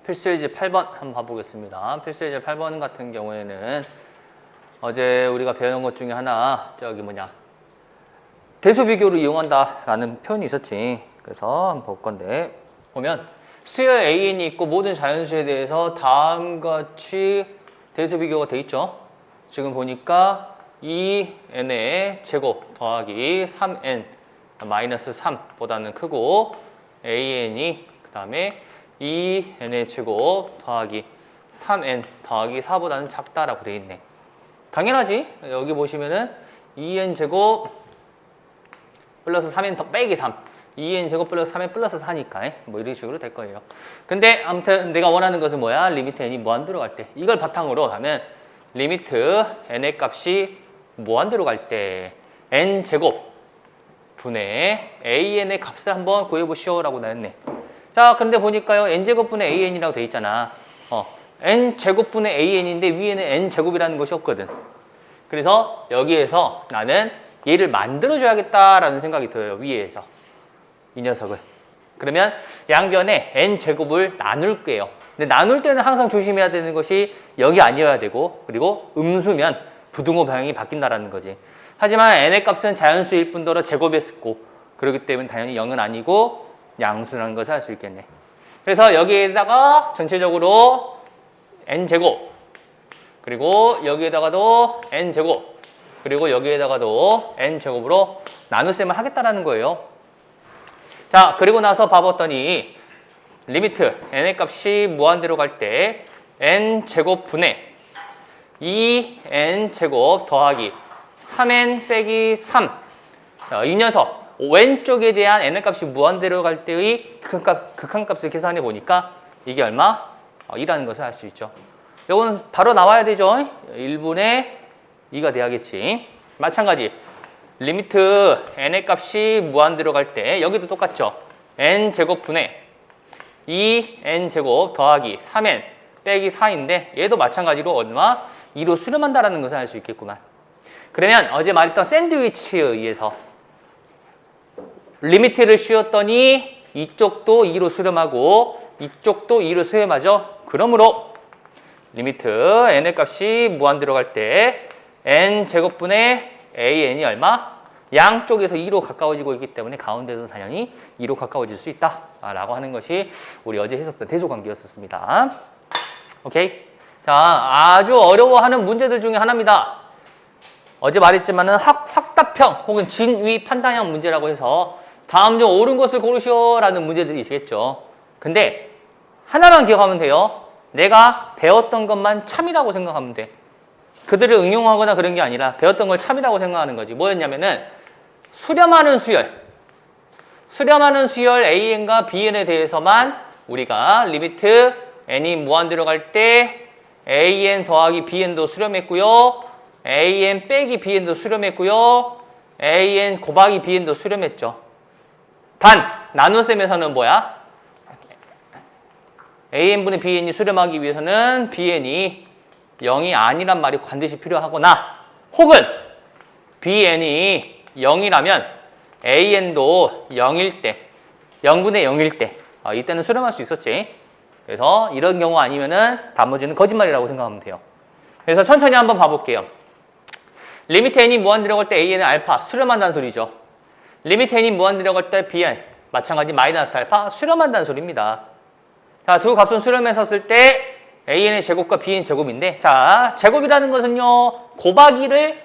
필수예제 8번 한번 봐보겠습니다. 필수예제 8번 같은 경우에는 어제 우리가 배운 것 중에 하나 대소비교를 이용한다라는 표현이 있었지. 그래서 한번 볼 건데 보면 수열 AN이 있고 모든 자연수에 대해서 다음과 같이 대소비교가 돼 있죠. 지금 보니까 2n의 제곱 더하기 3n 마이너스 3보다는 크고 AN이 그 다음에 2n의 제곱 더하기 3n 더하기 4보다는 작다라고 돼 있네. 당연하지. 여기 보시면은 2n 제곱 플러스 3n 더 빼기 3 2n 제곱 플러스 3n 플러스 4니까 뭐 이런 식으로 될 거예요. 근데 아무튼 내가 원하는 것은 뭐야? 리미트 n이 무한대로 갈 때 이걸 바탕으로 하면 리미트 n의 값이 무한대로 갈 때 n 제곱 분의 an의 값을 한번 구해보시오 라고 나왔네. 자, 근데 보니까요 n 제곱분의 an이라고 돼 있잖아. n 제곱분의 an인데 위에는 n 제곱이라는 것이 없거든. 그래서 여기에서 나는 얘를 만들어줘야겠다라는 생각이 들어요. 위에서 이 녀석을. 그러면 양변에 n 제곱을 나눌게요. 근데 나눌 때는 항상 조심해야 되는 것이 0이 아니어야 되고, 그리고 음수면 부등호 방향이 바뀐다라는 거지. 하지만 n의 값은 자연수일 뿐더러 제곱이었고, 그렇기 때문에 당연히 0은 아니고 양수라는 것을 알 수 있겠네. 그래서 여기에다가 전체적으로 n제곱, 그리고 여기에다가도 n제곱, 그리고 여기에다가도 n제곱으로 나눗셈을 하겠다라는 거예요. 자, 그리고 나서 봐봤더니 리미트 n의 값이 무한대로 갈 때 n제곱 분의 2n제곱 더하기 3n 빼기 3. 자, 이 녀석 왼쪽에 대한 n의 값이 무한대로 갈 때의 극한값을 계산해 보니까 이게 얼마? 2라는 것을 알 수 있죠. 이거는 바로 나와야 되죠. 1분의 2가 돼야겠지. 마찬가지 리미트 n의 값이 무한대로 갈 때 여기도 똑같죠. n제곱 분의 2n제곱 더하기 3n 빼기 4인데 얘도 마찬가지로 얼마? 2로 수렴한다는 것을 알 수 있겠구만. 그러면 어제 말했던 샌드위치에 의해서 리미트를 씌웠더니 이쪽도 2로 수렴하고 이쪽도 2로 수렴하죠. 그러므로 리미트 n의 값이 무한대로 갈 때 n제곱분의 an이 얼마? 양쪽에서 2로 가까워지고 있기 때문에 가운데도 당연히 2로 가까워질 수 있다라고 하는 것이 우리 어제 했었던 대소관계였었습니다. 오케이? 자, 아주 어려워하는 문제들 중에 하나입니다. 어제 말했지만은 확답형 혹은 진위 판단형 문제라고 해서 다음 중 옳은 것을 고르시오라는 문제들이 있겠죠. 근데 하나만 기억하면 돼요. 내가 배웠던 것만 참이라고 생각하면 돼. 그들을 응용하거나 그런 게 아니라 배웠던 걸 참이라고 생각하는 거지. 뭐였냐면은 수렴하는 수열 AN과 BN에 대해서만 우리가 리미트 n이 무한대로 갈 때 AN 더하기 BN도 수렴했고요. AN 빼기 BN도 수렴했고요. AN 곱하기 BN도 수렴했죠. 단 나눗셈에서는 뭐야? AN분의 BN이 수렴하기 위해서는 BN이 0이 아니란 말이 반드시 필요하거나 혹은 BN이 0이라면 AN도 0일 때 0분의 0일 때 이때는 수렴할 수 있었지. 그래서 이런 경우 아니면은 단무지는 거짓말이라고 생각하면 돼요. 그래서 천천히 한번 봐볼게요. 리미트 n이 무한대로 갈 때 AN은 알파 수렴한다는 소리죠. 리미트 n이 무한대로 갈 때 BN 마찬가지 마이너스 알파 수렴한다는 소리입니다. 자, 두 값은 수렴했었을 때 AN의 제곱과 BN 제곱인데, 자, 제곱이라는 것은요 곱하기를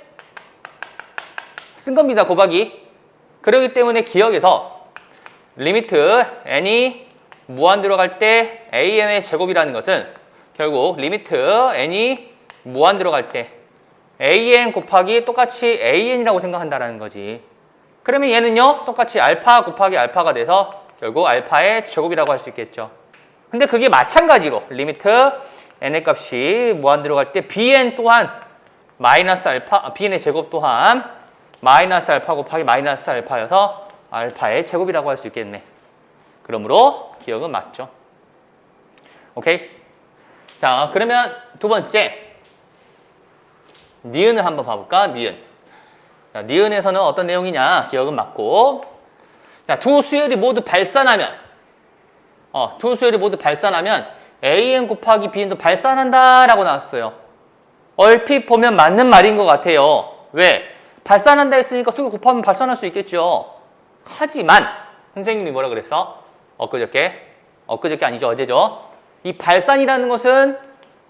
쓴 겁니다. 곱하기. 그렇기 때문에 기억에서 리미트 n이 무한대로 갈 때 AN의 제곱이라는 것은 결국 리미트 n이 무한대로 갈 때 AN 곱하기 똑같이 AN이라고 생각한다는 거지. 그러면 얘는요 똑같이 알파 곱하기 알파가 돼서 결국 알파의 제곱이라고 할 수 있겠죠. 근데 그게 마찬가지로 리미트 n의 값이 무한대로 갈 때 bn 또한 마이너스 알파, bn의 제곱 또한 마이너스 알파 곱하기 마이너스 알파여서 알파의 제곱이라고 할 수 있겠네. 그러므로 기억은 맞죠. 오케이? 자, 그러면 두 번째 니은을 한번 봐볼까? 니은. 자, 니은에서는 어떤 내용이냐? 기억은 맞고. 자, 두 수열이 모두 발산하면 AN 곱하기 BN도 발산한다 라고 나왔어요. 얼핏 보면 맞는 말인 것 같아요. 왜? 발산한다 했으니까 두 개 곱하면 발산할 수 있겠죠. 하지만 선생님이 뭐라 그랬어? 엊그저께 아니죠, 어제죠. 이 발산이라는 것은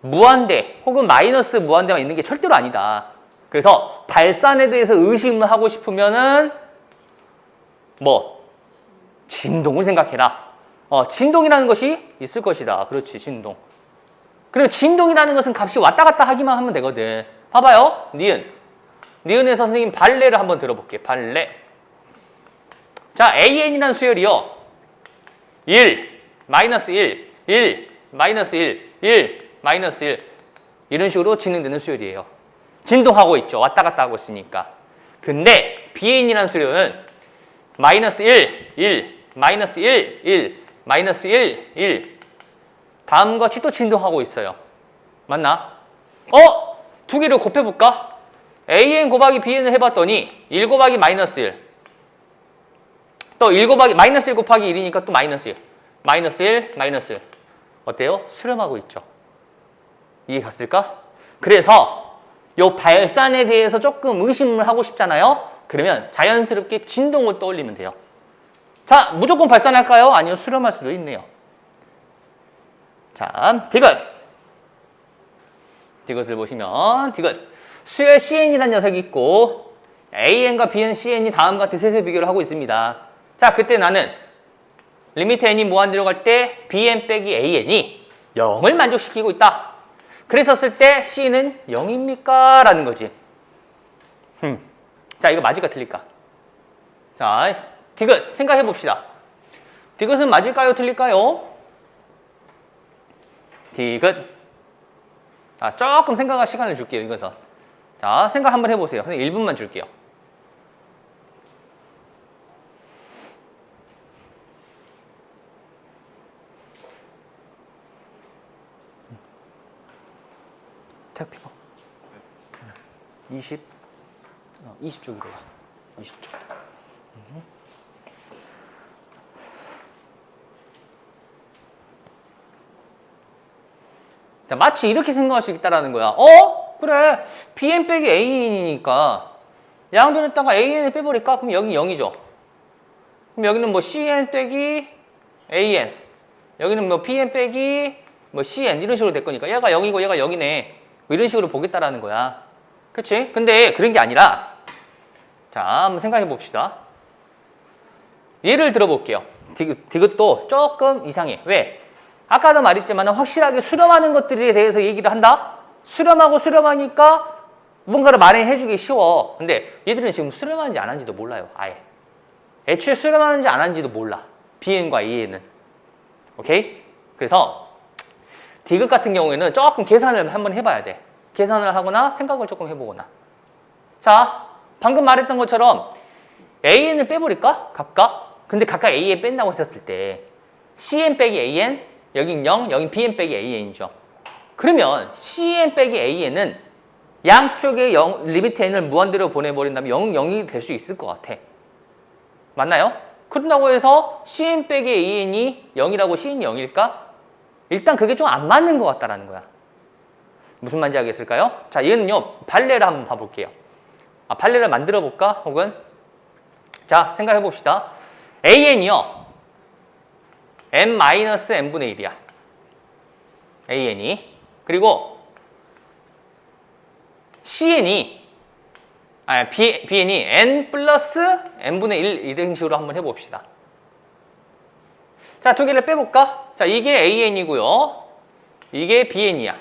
무한대 혹은 마이너스 무한대만 있는 게 절대로 아니다. 그래서 발산에 대해서 의심을 하고 싶으면은 뭐 진동을 생각해라. 진동이라는 것이 있을 것이다. 그렇지, 진동. 그리고 진동이라는 것은 값이 왔다 갔다 하기만 하면 되거든. 봐봐요. 니은에서 선생님 발레를 한번 들어볼게. 발레. 자, AN이라는 수열이요. 1, 마이너스 1, 1, 마이너스 1, 1, 마이너스 1 이런 식으로 진행되는 수열이에요. 진동하고 있죠. 왔다 갔다 하고 있으니까. 근데 BN이라는 수열은 마이너스 1, 1, 마이너스 1, 1, 마이너스 1, 1 다음과 같이 또 진동하고 있어요. 맞나? 두 개를 곱해볼까? AN 곱하기 BN을 해봤더니 1 곱하기 마이너스 1 또 1 곱하기 마이너스 1 곱하기 1이니까 또 마이너스 1 마이너스 1, 마이너스 1 어때요? 수렴하고 있죠. 이해 갔을까? 그래서 요 발산에 대해서 조금 의심을 하고 싶잖아요. 그러면 자연스럽게 진동을 떠올리면 돼요. 자, 무조건 발산할까요? 아니요, 수렴할 수도 있네요. 자, 디귿을 보시면 디귿 수열 CN이라는 녀석이 있고 AN과 BN, CN이 다음과 같은 셋의 비교를 하고 있습니다. 자, 그때 나는 리미트 n이 무한대로 갈 때 BN 빼기 AN이 0을 만족시키고 있다. 그랬었을 때 C는 0입니까? 라는 거지. 자, 이거 맞을까 틀릴까? 자, 디귿 생각해 봅시다. 디귿은 맞을까요? 틀릴까요? 디귿. 조금 생각할 시간을 줄게요, 이것은. 자, 생각 한번 해보세요. 1분만 줄게요. 책 피고. 20쪽으로 가. 20쪽. 자, 마치 이렇게 생각할 수 있다라는 거야. 그래. BN 빼기 AN이니까 양변에다가 AN을 빼버릴까? 그럼 여기 0이죠. 그럼 여기는 뭐 CN 빼기 AN. 여기는 뭐 BN 빼기 뭐 CN 이런 식으로 될 거니까 얘가 0이고 얘가 0이네. 뭐 이런 식으로 보겠다라는 거야. 그치? 근데 그런 게 아니라 자, 한번 생각해 봅시다. 예를 들어 볼게요. 디귿도 조금 이상해. 왜? 아까도 말했지만 확실하게 수렴하는 것들에 대해서 얘기를 한다? 수렴하니까 뭔가를 말해 주기 쉬워. 근데 얘들은 지금 수렴하는지 안 하는지도 몰라요. 아예. 애초에 수렴하는지 안 하는지도 몰라. BN과 AN은. 오케이? 그래서 디귿 같은 경우에는 조금 계산을 한번 해봐야 돼. 계산을 하거나 생각을 조금 해보거나. 자, 방금 말했던 것처럼 AN을 빼버릴까? 각각? 근데 각각 AN 뺀다고 했었을 때 CN 빼기 AN, 여긴 0, 여긴 BN 빼기 AN이죠. 그러면 CN 빼기 AN은 양쪽에 리미트 n을 무한대로 보내버린다면 0이 될 수 있을 것 같아. 맞나요? 그런다고 해서 CN 빼기 AN이 0이라고 CN이 0일까? 일단 그게 좀 안 맞는 것 같다라는 거야. 무슨 말인지 알겠을까요? 자, 얘는요, 발레를 한번 봐볼게요. 발레를 만들어 볼까? 혹은 자, 생각해 봅시다. AN이요. n-n분의 1이야. AN이. 그리고 BN이 n 플러스 n분의 1 이런 식으로 한번 해봅시다. 자, 두 개를 빼볼까? 자, 이게 AN이고요. 이게 BN이야.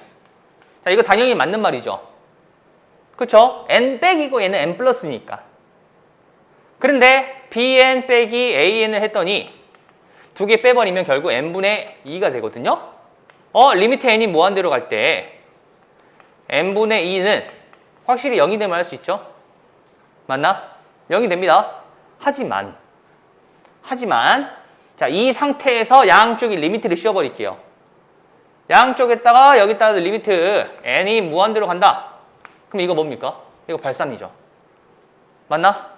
자, 이거 당연히 맞는 말이죠. 그쵸? n 빼기고 얘는 n 플러스니까. 그런데 BN 빼기 AN을 했더니 두 개 빼버리면 결국 n분의 2가 되거든요. 리미트 n이 무한대로 갈 때 n분의 2는 확실히 0이 되면 할 수 있죠. 맞나? 0이 됩니다. 하지만 자, 이 상태에서 양쪽에 리미트를 씌워버릴게요. 양쪽에다가 여기다가 리미트 n이 무한대로 간다. 그럼 이거 뭡니까? 이거 발산이죠. 맞나?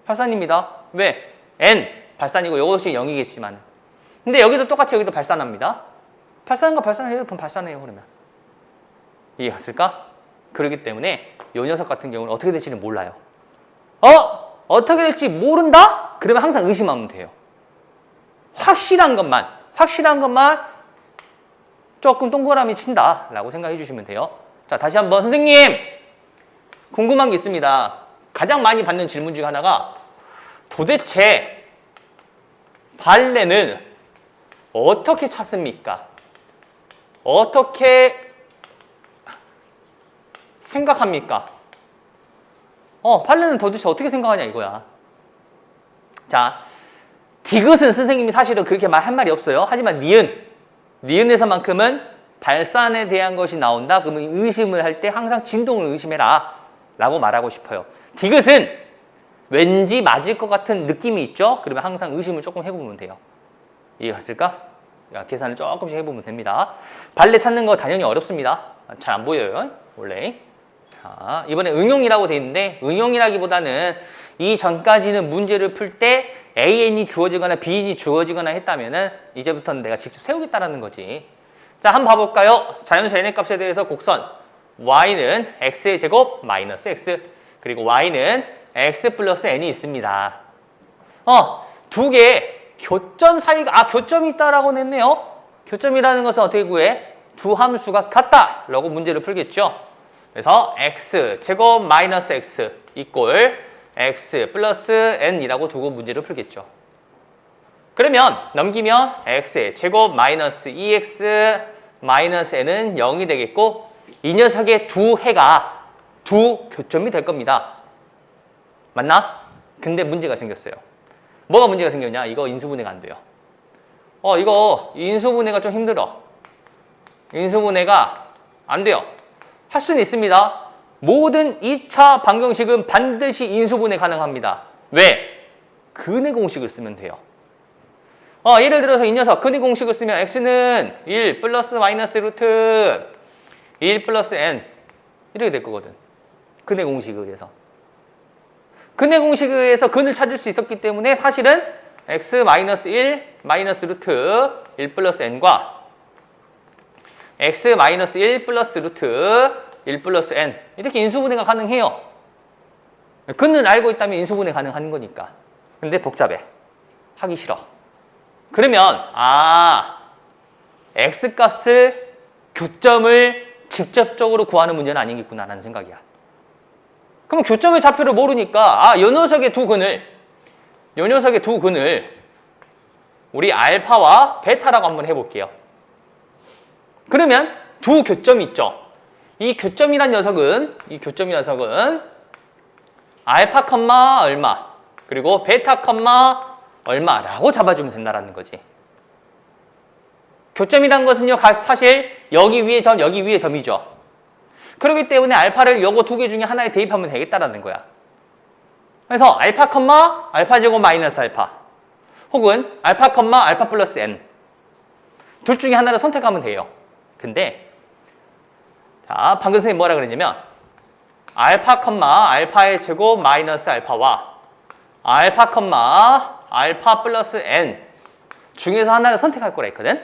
발산입니다. 왜? n 발산이고 이것이 0이겠지만. 근데 여기도 똑같이 여기도 발산합니다. 발산한 거 발산해요. 그럼 발산해요. 그러면. 이해갔을까? 그렇기 때문에 이 녀석 같은 경우는 어떻게 될지는 몰라요. 어떻게 될지 모른다? 그러면 항상 의심하면 돼요. 확실한 것만 조금 동그라미 친다 라고 생각해 주시면 돼요. 자, 다시 한번 선생님 궁금한 게 있습니다. 가장 많이 받는 질문 중 하나가 도대체 발레는 어떻게 찾습니까? 어떻게 생각합니까? 발레는 도대체 어떻게 생각하냐 이거야. 자, 디귿은 선생님이 사실은 그렇게 한 말이 없어요. 하지만 니은에서만큼은 발산에 대한 것이 나온다. 그러면 의심을 할 때 항상 진동을 의심해라 라고 말하고 싶어요. 디귿은 왠지 맞을 것 같은 느낌이 있죠? 그러면 항상 의심을 조금 해보면 돼요. 이해갔을까? 계산을 조금씩 해보면 됩니다. 발레 찾는 거 당연히 어렵습니다. 잘 안 보여요, 원래. 자, 이번에 응용이라고 돼 있는데 응용이라기보다는 이 전까지는 문제를 풀 때 AN이 주어지거나 BN이 주어지거나 했다면은 이제부터는 내가 직접 세우겠다라는 거지. 자, 한번 봐볼까요? 자연수 n의 값에 대해서 곡선 y는 x의 제곱 마이너스 x 그리고 y는 x 플러스 n이 있습니다. 두 개 교점 사이가 교점이 있다라고 냈네요. 교점이라는 것은 어떻게 구해? 두 함수가 같다 라고 문제를 풀겠죠. 그래서 x 제곱 마이너스 x 이꼴 x 플러스 n이라고 두고 문제를 풀겠죠. 그러면 넘기면 x의 제곱 마이너스 2x 마이너스 n은 0이 되겠고 이 녀석의 두 해가 두 교점이 될 겁니다. 맞나? 근데 문제가 생겼어요. 뭐가 문제가 생겼냐? 이거 인수분해가 안 돼요. 이거 인수분해가 좀 힘들어. 인수분해가 안 돼요. 할 수는 있습니다. 모든 2차 방정식은 반드시 인수분해 가능합니다. 왜? 근의 공식을 쓰면 돼요. 예를 들어서 이 녀석 근의 공식을 쓰면 x는 1 플러스 마이너스 루트 1 플러스 n 이렇게 될 거거든. 근의 공식에 의해서. 근의 공식에 의해서 근을 찾을 수 있었기 때문에 사실은 x 마이너스 1 마이너스 루트 1 플러스 n과 x 마이너스 1 플러스 루트 1 플러스 n 이렇게 인수분해가 가능해요. 근을 알고 있다면 인수분해 가능한 거니까. 근데 복잡해. 하기 싫어. 그러면 x 값을 교점을 직접적으로 구하는 문제는 아니겠구나 라는 생각이야. 그럼 교점의 좌표를 모르니까 요 녀석의 두 근을 우리 알파와 베타라고 한번 해볼게요. 그러면 두 교점이 있죠. 이 교점이란 녀석은 알파 컴마 얼마 그리고 베타 컴마 얼마라고 잡아주면 된다라는 거지. 교점이란 것은요 사실 여기 위에 점 여기 위에 점이죠. 그렇기 때문에 알파를 요거 두 개 중에 하나에 대입하면 되겠다라는 거야. 그래서 알파 컴마 알파 제곱 마이너스 알파 혹은 알파 컴마 알파 플러스 n 둘 중에 하나를 선택하면 돼요. 근데 자, 방금 선생님이 뭐라 그랬냐면 알파 컴마 알파의 제곱 마이너스 알파와 알파 컴마 알파 플러스 n 중에서 하나를 선택할 거라 했거든.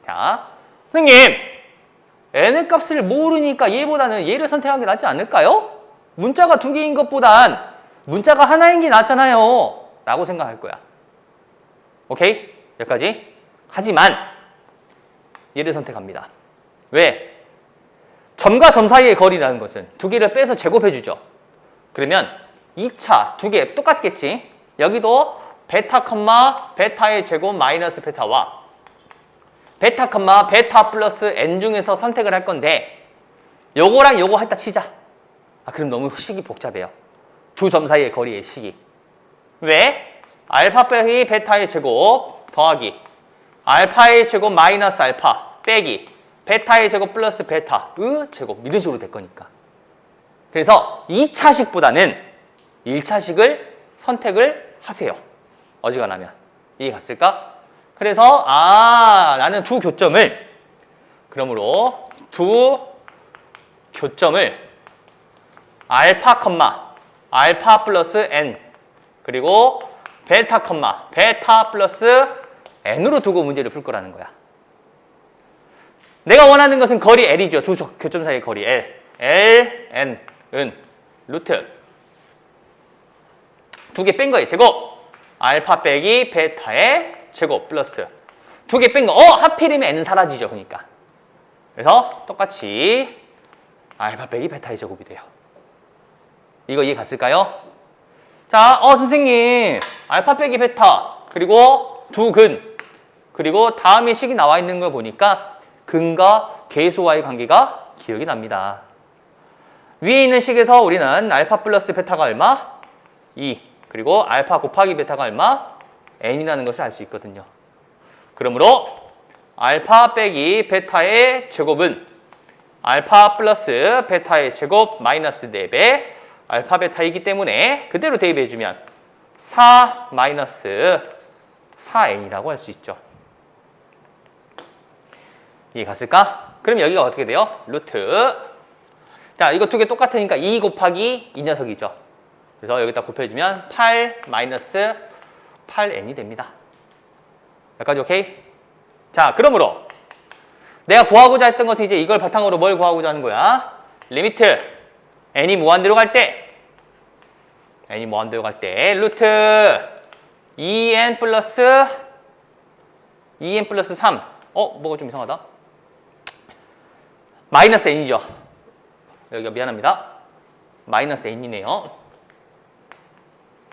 자, 선생님 n의 값을 모르니까 얘보다는 얘를 선택하는 게 낫지 않을까요? 문자가 두 개인 것보단 문자가 하나인 게 낫잖아요 라고 생각할 거야. 오케이? 여기까지? 하지만 얘를 선택합니다. 왜? 점과 점 사이의 거리라는 것은 두 개를 빼서 제곱해주죠. 그러면 2차 두 개 똑같겠지? 여기도 베타 컴마 베타의 제곱 마이너스 베타와 베타 컴마 베타 플러스 n 중에서 선택을 할 건데 요거랑 요거 했다 치자. 그럼 너무 식이 복잡해요. 두 점 사이의 거리의 식이. 왜? 알파 빼기 베타의 제곱 더하기 알파의 제곱 마이너스 알파 빼기 베타의 제곱 플러스 베타의 제곱 이런 식으로 될 거니까. 그래서 2차식보다는 1차식을 선택을 하세요. 어지간하면. 이해 갔을까? 그래서 나는 두 교점을 알파 컴마 알파 플러스 n 그리고 베타 컴마 베타 플러스 n으로 두고 문제를 풀 거라는 거야. 내가 원하는 것은 거리 L이죠. 두 교점 사이의 거리 L. L, N, 은, 루트. 두 개 뺀 거예요. 제곱. 알파 빼기 베타의 제곱 플러스. 두 개 뺀 거. 하필이면 N은 사라지죠. 그러니까. 그래서 똑같이 알파 빼기 베타의 제곱이 돼요. 이거 이해 갔을까요? 자, 선생님. 알파 빼기 베타. 그리고 두 근. 그리고 다음에 식이 나와 있는 걸 보니까 근과 계수와의 관계가 기억이 납니다. 위에 있는 식에서 우리는 알파 플러스 베타가 얼마? 2. 그리고 알파 곱하기 베타가 얼마? n이라는 것을 알 수 있거든요. 그러므로 알파 빼기 베타의 제곱은 알파 플러스 베타의 제곱 마이너스 4배 알파 베타이기 때문에 그대로 대입해주면 4 마이너스 4n이라고 할 수 있죠. 이해 갔을까? 그럼 여기가 어떻게 돼요? 루트. 자, 이거 두 개 똑같으니까 2 곱하기 이 녀석이죠. 그래서 여기다 곱해주면 8 마이너스 8n이 됩니다. 여기까지 오케이? 자, 그러므로 내가 구하고자 했던 것은 이제 이걸 바탕으로 뭘 구하고자 하는 거야? 리미트 n이 무한대로 갈 때 루트 2n 플러스 3 뭐가 좀 이상하다. 마이너스 n이죠. 여기가 미안합니다. 마이너스 n이네요.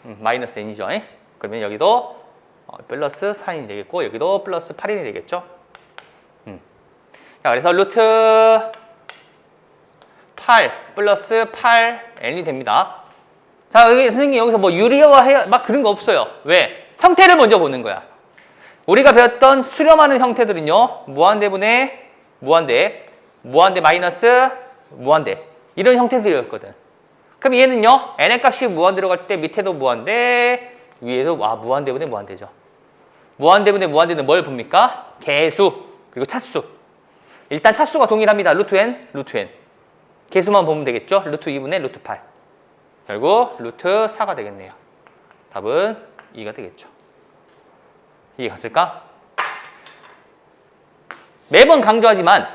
마이너스 n이죠. 그러면 여기도 플러스 4n이 되겠고 여기도 플러스 8n이 되겠죠. 자, 그래서 루트 8 플러스 8n이 됩니다. 자, 여기 선생님 여기서 뭐 유리화해야 막 그런 거 없어요. 왜? 형태를 먼저 보는 거야. 우리가 배웠던 수렴하는 형태들은요. 무한대분의 무한대 마이너스 무한대 이런 형태들이었거든. 그럼 얘는요. n의 값이 무한대로 갈 때 밑에도 무한대 위에도 무한대분의 무한대죠. 무한대분의 무한대는 뭘 봅니까? 개수 그리고 차수. 일단 차수가 동일합니다. 루트 n. 개수만 보면 되겠죠. 루트 2분의 루트 8. 결국 루트 4가 되겠네요. 답은 2가 되겠죠. 이해 갔을까? 매번 강조하지만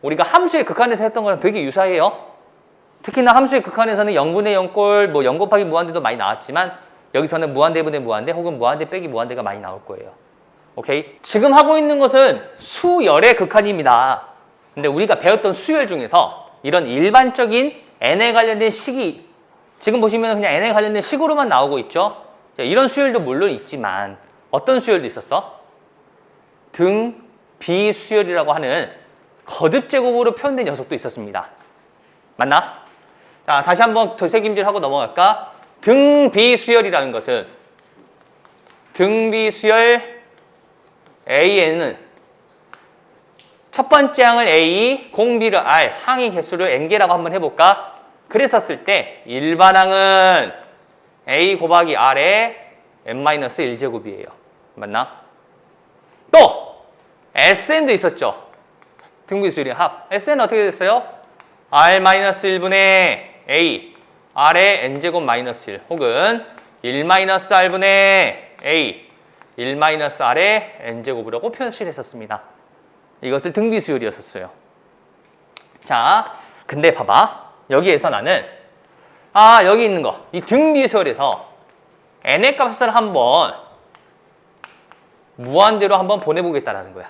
우리가 함수의 극한에서 했던 거랑 되게 유사해요. 특히나 함수의 극한에서는 0분의 0꼴, 0 곱하기 무한대도 많이 나왔지만 여기서는 무한대분의 무한대 혹은 무한대 빼기 무한대가 많이 나올 거예요. 오케이? 지금 하고 있는 것은 수열의 극한입니다. 근데 우리가 배웠던 수열 중에서 이런 일반적인 n에 관련된 식이 지금 보시면 그냥 n에 관련된 식으로만 나오고 있죠. 이런 수열도 물론 있지만 어떤 수열도 있었어? 등 비수열이라고 하는 거듭제곱으로 표현된 녀석도 있었습니다. 맞나? 자, 다시 한번 되새김질하고 넘어갈까? 등비수열이라는 것은 등비수열 AN은 첫 번째 항을 A, 공비를 R, 항의 개수를 N개라고 한번 해볼까? 그랬었을 때 일반항은 A 곱하기 R의 N-1제곱이에요. 맞나? 또 SN도 있었죠. 등비수열의 합. SN은 어떻게 됐어요? R-1분의 A, R의 N제곱 마이너스 1 혹은 1-R분의 A, 1-R의 N제곱이라고 표현을 했었습니다. 이것을 등비수열이었었어요. 자, 근데 봐봐. 여기에서 나는 여기 있는 거. 이 등비수열에서 n의 값을 한번 무한대로 한번 보내보겠다라는 거야.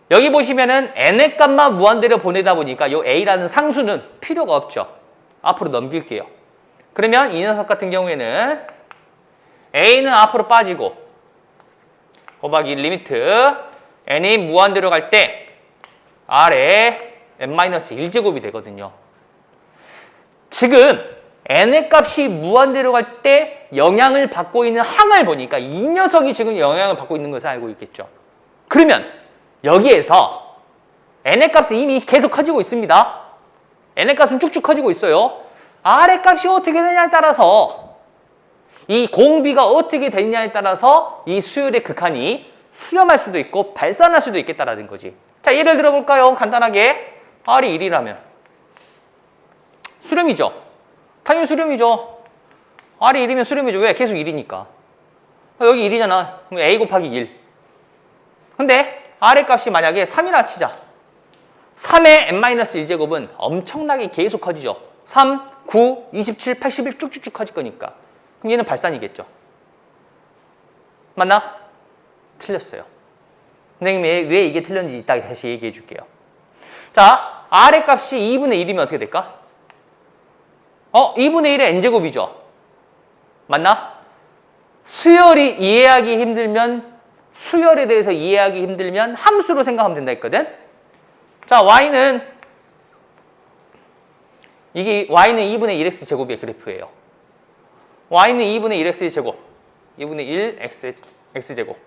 여기 보시면은 n의 값만 무한대로 보내다 보니까 이 a라는 상수는 필요가 없죠. 앞으로 넘길게요. 그러면 이 녀석 같은 경우에는 a는 앞으로 빠지고 곱하기 리미트 n이 무한대로 갈 때 r의 n-1제곱이 되거든요. 지금 n의 값이 무한대로 갈 때 영향을 받고 있는 항을 보니까 이 녀석이 지금 영향을 받고 있는 것을 알고 있겠죠. 그러면 여기에서 n의 값은 이미 계속 커지고 있습니다. n의 값은 쭉쭉 커지고 있어요. r의 값이 어떻게 되냐에 따라서 이 공비가 어떻게 되느냐에 따라서 이 수열의 극한이 수렴할 수도 있고 발산할 수도 있겠다라는 거지. 자, 예를 들어볼까요? 간단하게 r이 1이라면 수렴이죠. 당연히 수렴이죠. r이 1이면 수렴이죠. 왜? 계속 1이니까. 여기 1이잖아. 그럼 a 곱하기 1. 근데 R의 값이 만약에 3이나 치자. 3의 n-1제곱은 엄청나게 계속 커지죠. 3, 9, 27, 81 쭉쭉쭉 커질 거니까. 그럼 얘는 발산이겠죠. 맞나? 틀렸어요. 선생님이 왜 이게 틀렸는지 이따 다시 얘기해 줄게요. 자, R의 값이 2분의 1이면 어떻게 될까? 2분의 1의 n제곱이죠. 맞나? 수열이 이해하기 힘들면, 수열에 대해서 이해하기 힘들면 함수로 생각하면 된다 했거든? 자, y는 2분의 1x 제곱의 그래프예요. y는 2분의 1x 제곱, 2분의 1 x 제곱.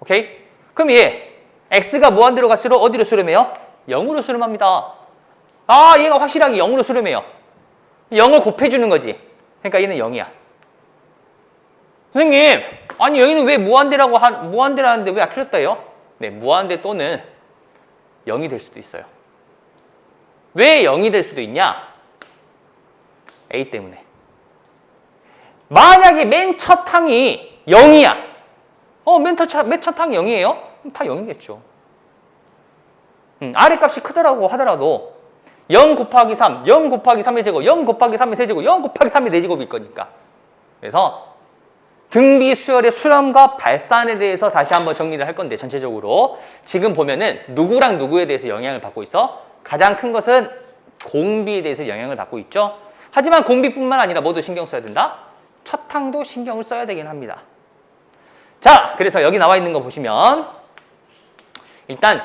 오케이? 그럼 얘 x가 무한대로 갈수록 어디로 수렴해요? 0으로 수렴합니다. 아, 얘가 확실하게 0으로 수렴해요. 0을 곱해주는 거지. 그러니까 얘는 0이야. 선생님, 아니 여기는 왜 무한대라는데 왜 틀렸다요? 네, 무한대 또는 0이 될 수도 있어요. 왜 0이 될 수도 있냐? A 때문에. 만약에 맨 첫 항이 0이야. 맨 첫 항이 0이에요? 그럼 다 0이겠죠. R의 값이 크더라고 하더라도 0 곱하기 3, 0 곱하기 3의 제곱, 0 곱하기 3의 세제곱, 0 곱하기 3의 4제곱일 거니까. 그래서 등비 수열의 수렴과 발산에 대해서 다시 한번 정리를 할 건데, 전체적으로 지금 보면은 누구랑 누구에 대해서 영향을 받고 있어? 가장 큰 것은 공비에 대해서 영향을 받고 있죠. 하지만 공비뿐만 아니라 모두 신경 써야 된다. 첫 항도 신경을 써야 되긴 합니다. 자, 그래서 여기 나와 있는 거 보시면 일단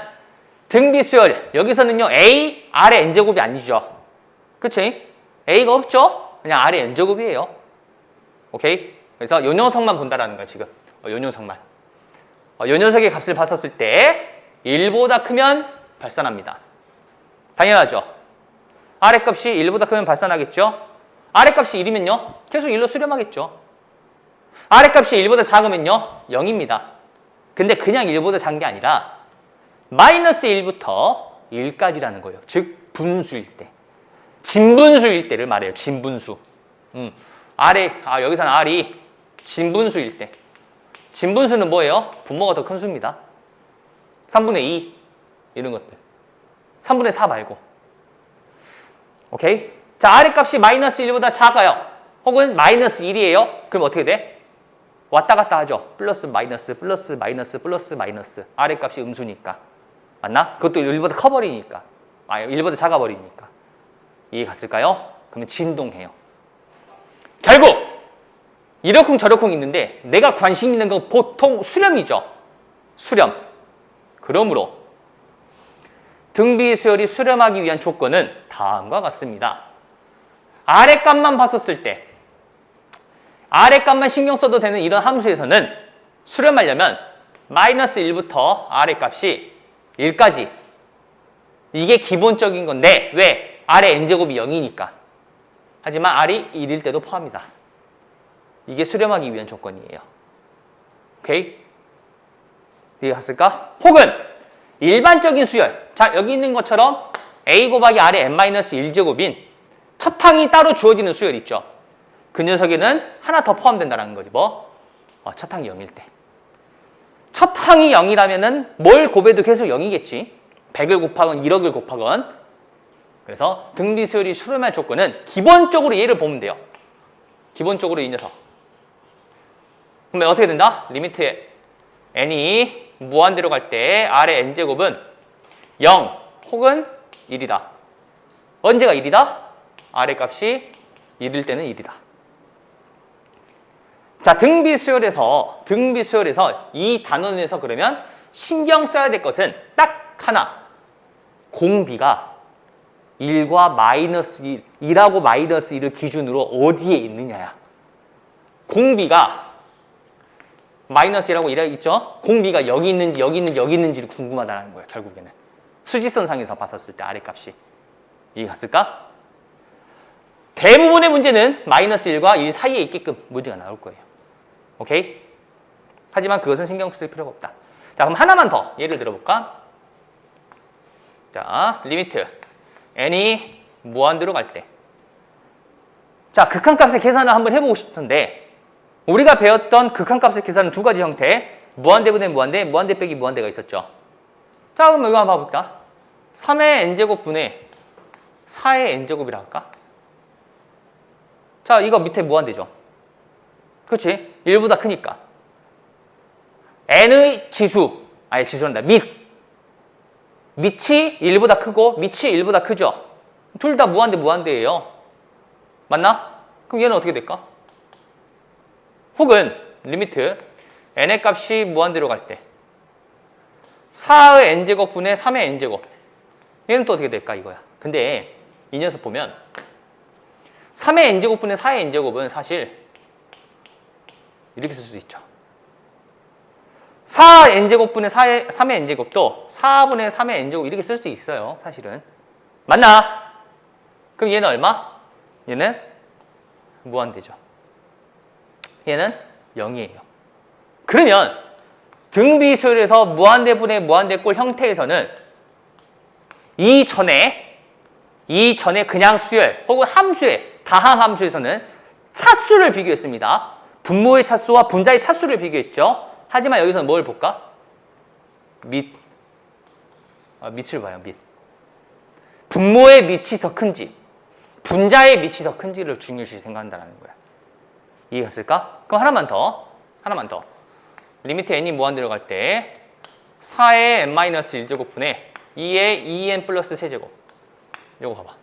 등비 수열, 여기서는요 A, R의 n제곱이 아니죠. 그치? A가 없죠? 그냥 R의 n제곱이에요. 오케이? 그래서 요 녀석만 본다라는 거야, 지금. 요 녀석만. 요 녀석의 값을 봤었을 때 1보다 크면 발산합니다. 당연하죠. R의 값이 1보다 크면 발산하겠죠. R의 값이 1이면요. 계속 1로 수렴하겠죠. R의 값이 1보다 작으면요. 0입니다. 근데 그냥 1보다 작은 게 아니라 마이너스 1부터 1까지라는 거예요. 즉 분수일 때. 진분수일 때를 말해요. 진분수. 여기서는 R이 진분수일 때. 진분수는 뭐예요? 분모가 더 큰 수입니다. 3분의 2 이런 것들. 3분의 4 말고. 오케이? 자, R의 값이 마이너스 1보다 작아요. 혹은 마이너스 1이에요. 그럼 어떻게 돼? 왔다 갔다 하죠. 플러스 마이너스 플러스 마이너스 플러스 마이너스. R의 값이 음수니까. 맞나? 그것도 1보다 커버리니까. 1보다 작아버리니까. 이해 갔을까요? 그러면 진동해요. 결국 이러쿵 저러쿵 있는데 내가 관심 있는 건 보통 수렴이죠. 수렴. 그러므로 등비 수열이 수렴하기 위한 조건은 다음과 같습니다. R의 값만 봤었을 때, R의 값만 신경 써도 되는 이런 함수에서는 수렴하려면 마이너스 1부터 R의 값이 1까지. 이게 기본적인 건데 왜? R의 n제곱이 0이니까. 하지만 R이 1일 때도 포함이다. 이게 수렴하기 위한 조건이에요. 오케이? 이해 갔을까? 혹은 일반적인 수열. 자, 여기 있는 것처럼 A 곱하기 R의 n-1제곱인 첫 항이 따로 주어지는 수열 있죠. 그 녀석에는 하나 더 포함된다는 거지. 뭐? 첫 항이 0일 때. 첫 항이 0이라면은 뭘 곱해도 계속 0이겠지. 100을 곱하건 1억을 곱하건. 그래서 등비 수열이 수렴할 조건은 기본적으로 얘를 보면 돼요. 기본적으로 이 녀석. 그러면 어떻게 된다? 리미트 n이 무한대로 갈 때 R의 n제곱은 0 혹은 1이다. 언제가 1이다? R의 값이 1일 때는 1이다. 자, 등비 수열에서 이 단원에서 그러면 신경 써야 될 것은 딱 하나. 공비가 1과 마이너스 1, 1하고 마이너스 1을 기준으로 어디에 있느냐야. 공비가 마이너스 1하고 1하고 있죠? 공비가 여기 있는지 여기 있는지 여기 있는지를 궁금하다는 거예요. 결국에는. 수직선상에서 봤었을 때 R의 값이. 이해 갔을까? 대부분의 문제는 마이너스 1과 1 사이에 있게끔 문제가 나올 거예요. 오케이? 하지만 그것은 신경 쓸 필요가 없다. 자, 그럼 하나만 더 예를 들어볼까? 자, 리미트 n이 무한대로 갈 때. 자, 극한값의 계산을 한번 해보고 싶은데 우리가 배웠던 극한값의 계산은 두 가지 형태. 무한대분의 무한대, 무한대 빼기 무한대가 있었죠. 자, 그럼 이거 한번 봐볼까? 3의 n제곱 분의 4의 n제곱이라 할까? 자, 이거 밑에 무한대죠. 그렇지? 1보다 크니까. n의 지수, 아니 지수란다. 밑이 1보다 크고 밑이 1보다 크죠? 둘 다 무한대예요. 맞나? 그럼 얘는 어떻게 될까? 혹은 리미트 n의 값이 무한대로 갈 때 4의 n제곱 분의 3의 n제곱, 얘는 또 어떻게 될까 이거야. 근데 이 녀석 보면 3의 n제곱 분의 4의 n제곱은 사실 이렇게 쓸 수 있죠. 4n제곱 분의 3의 n제곱도 4분의 3의 n제곱 이렇게 쓸 수 있어요. 사실은. 맞나? 그럼 얘는 얼마? 얘는 무한대죠. 얘는 0이에요. 그러면 등비수열에서 무한대분의 무한대꼴 형태에서는 이전에 그냥 수열 혹은 함수의 다항 함수에서는 차수를 비교했습니다. 분모의 차수와 분자의 차수를 비교했죠. 하지만 여기서는 뭘 볼까? 밑을 봐요. 분모의 밑이 더 큰지 분자의 밑이 더 큰지를 중요시 생각한다는 거야. 이해했을까? 그럼 하나만 더. 리미트 n이 무한대로 갈 때 4의 n-1제곱 분의 2의 2n 플러스 세제곱. 요거 봐봐.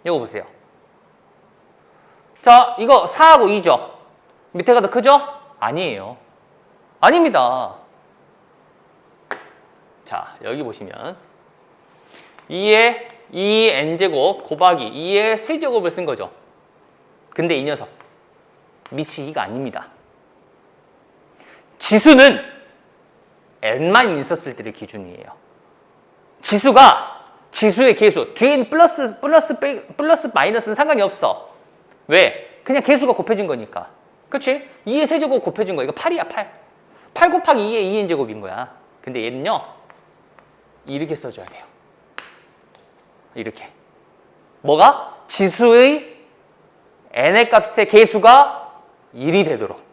요거 보세요. 자, 이거 4하고 2죠? 밑에가 더 크죠? 아니에요. 아닙니다. 자, 여기 보시면 2의 2n제곱 곱하기 2의 세제곱을 쓴 거죠. 근데 이 녀석 밑이 2가 아닙니다. 지수는 n만 있었을 때의 기준이에요. 지수의 개수, 뒤에는 플러스 마이너스는 상관이 없어. 왜? 그냥 개수가 곱해진 거니까. 그렇지? 2의 세제곱 곱해진 거. 이거 8이야, 8. 8 곱하기 2의 2n제곱인 거야. 근데 얘는요, 이렇게 써줘야 돼요. 이렇게. 뭐가? 지수의 n의 값의 개수가 1이 되도록.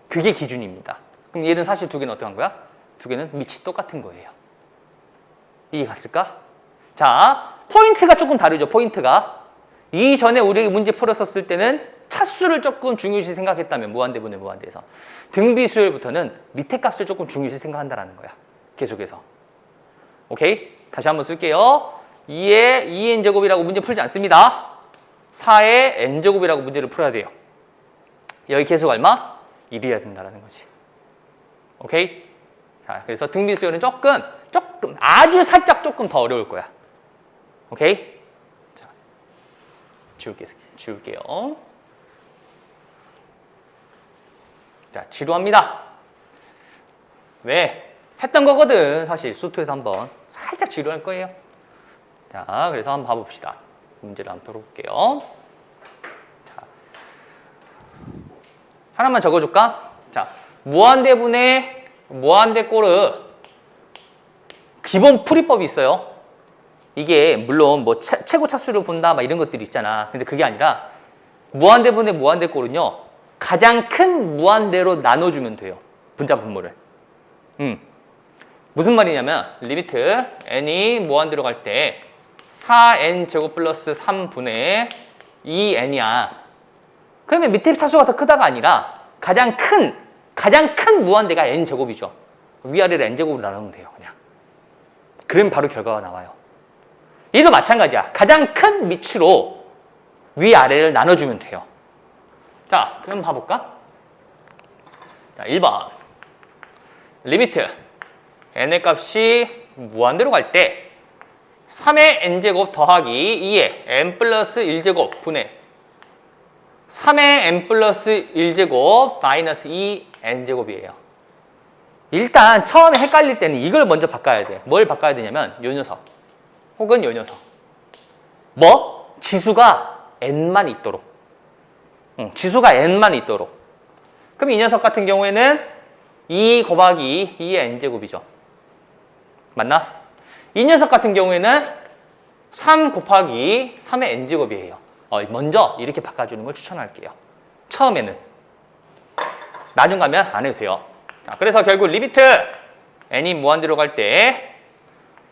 그게 기준입니다. 그럼 얘는 사실 두 개는 어떻게 한 거야? 두 개는 밑이 똑같은 거예요. 이해 갔을까? 자, 포인트가 조금 다르죠. 포인트가. 이전에 우리 문제 풀었었을 때는 차수를 조금 중요시 생각했다면 무한대분의 무한대에서 등비수열부터는 밑에 값을 조금 중요시 생각한다는 거야. 계속해서. 오케이? 다시 한번 쓸게요. 2의 2n제곱이라고 문제 풀지 않습니다. 4의 n제곱이라고 문제를 풀어야 돼요. 여기 계수가 얼마? 1이어야 된다는 거지. 오케이? 자, 그래서 등비수열은 조금 아주 살짝 조금 더 어려울 거야. 오케이? 자, 지울게요. 자, 지루합니다. 왜? 했던 거거든. 사실 수투에서 한번 살짝 지루할 거예요. 자, 그래서 한번 봐봅시다. 문제를 한번 풀어볼게요. 자, 하나만 적어줄까? 자, 무한대분의 무한대꼴의 기본 풀이법이 있어요. 이게 물론 뭐 최고 차수를 본다 막 이런 것들이 있잖아. 근데 그게 아니라 무한대분의 무한대꼴은요, 가장 큰 무한대로 나눠주면 돼요. 분자 분모를. 무슨 말이냐면 리미트 n이 무한대로 갈 때 4n 제곱 플러스 3분의 2n이야. 그러면 밑에 차수가 더 크다가 아니라 가장 큰 무한대가 n 제곱이죠. 위아래를 n 제곱으로 나누면 돼요. 그냥. 그러면 바로 결과가 나와요. 얘도 마찬가지야. 가장 큰 밑으로 위아래를 나눠주면 돼요. 자, 그럼 봐볼까? 자, 1번. 리미트 n의 값이 무한대로 갈 때 3의 n제곱 더하기 2의 n 플러스 1제곱 분의 3의 n 플러스 1제곱 마이너스 2n제곱이에요. 일단 처음에 헷갈릴 때는 이걸 먼저 바꿔야 돼. 뭘 바꿔야 되냐면 요 녀석 혹은 요 녀석. 뭐? 지수가 n만 있도록. 지수가 n만 있도록. 그럼 이 녀석 같은 경우에는 2 곱하기 2의 n제곱이죠. 맞나? 이 녀석 같은 경우에는 3 곱하기 3의 n제곱이에요. 먼저 이렇게 바꿔주는 걸 추천할게요. 처음에는. 나중 가면 안 해도 돼요. 자, 그래서 결국 리미트 n이 무한대로 갈 때